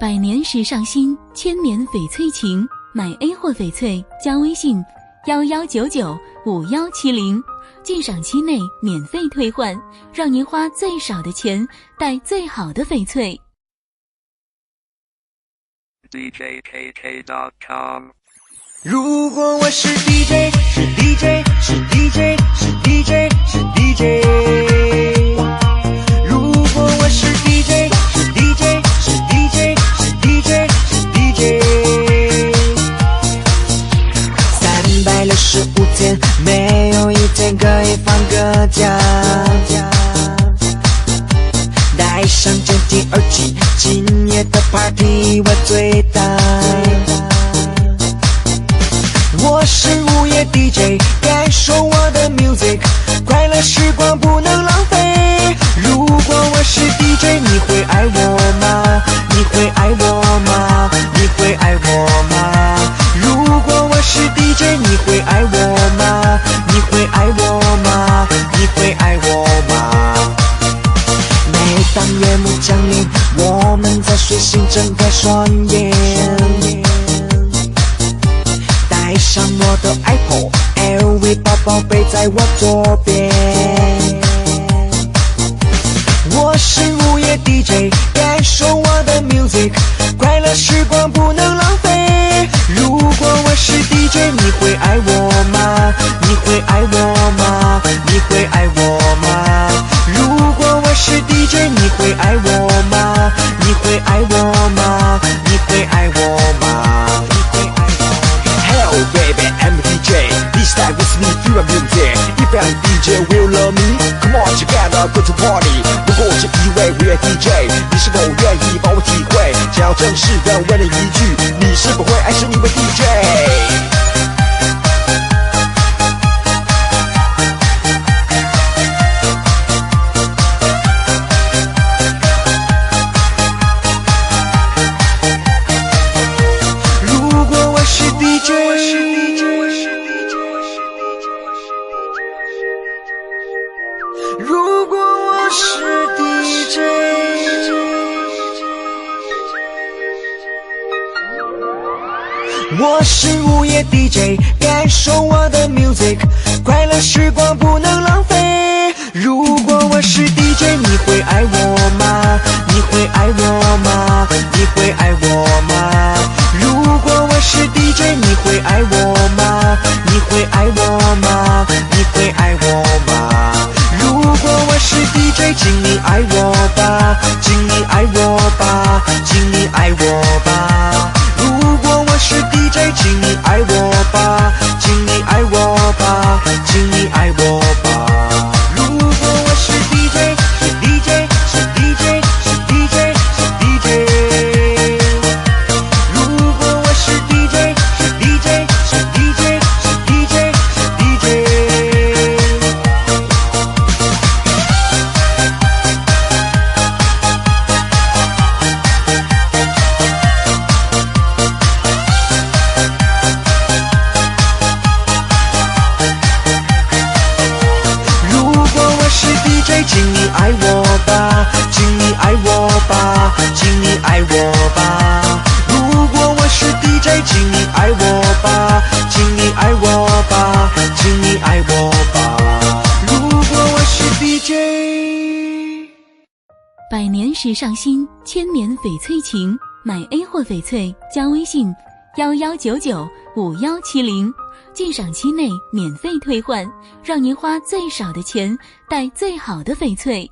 百年时尚新，千年翡翠情。买 A 货翡翠加微信11995170，鉴赏期内免费退换，让您花最少的钱带最好的翡翠。DJKK.com。 如果我是 DJ， 是 DJ， 是 DJ， 是 DJ， 是 DJ。如果我是 DJ， 是 DJ， 是 DJ， 是 DJ， 是 DJ。365天，没有一天可以放个假。戴上监听耳机，今夜的 party 我最大。我是午夜 DJ， 感受我的 music， 快乐时光不能浪费。如果我是 DJ， 你会爱我吗？你会爱我吗？你会爱我吗？如果我是 DJ， 你会爱我吗？你会爱我吗？你会爱我吗？每当夜幕降临，我们在睡醒睁开双眼，带上我的 Apple LV 包包背在我左边。我是午夜 DJ， 感受我的 music， 快乐时光不能浪费。如果我是 DJ， 你会爱我吗？你会爱我吗？你会爱我吗？如果我是 DJ， 你会爱我吗？你会爱我吗？你会爱我吗？你会爱我吗？ Hello baby, I'm DJ. This time with me, feel my music. If I'm DJ, will love me? Come on, together go to party. 如果我是一位午夜 DJ， 你是否愿意帮我体会？想要正式的问你一句，你是否会爱上一位 DJ？如果我是 DJ， 我是午夜 DJ， 感受我的 music， 快乐时光不能浪费。如果我是 DJ， 你会爱我吗？你会爱我吗？你会爱我吗？如果我是 DJ， 你会爱我吗？你会爱我吗？你会爱我吗？如果我是 DJ， 请你爱我吧，请你爱我吧，请你爱我吧。如果我是 DJ， 请你爱我吧，请你爱我吧，请你爱我吧。如果我是 DJ， 是 DJ， 是 DJ， 是 DJ， 是 DJ。如果我是 DJ， 是 DJ， 是 DJ， 是 DJ， 是 DJ。请你爱我吧，请你爱我吧，请你爱我吧。如果我是 DJ， 请你爱我吧，请你爱我吧，请你爱我吧。如果我是 DJ。百年时尚新，千年翡翠情。买 A 货翡翠加微信11995170，鉴赏期内免费退换，让您花最少的钱带最好的翡翠。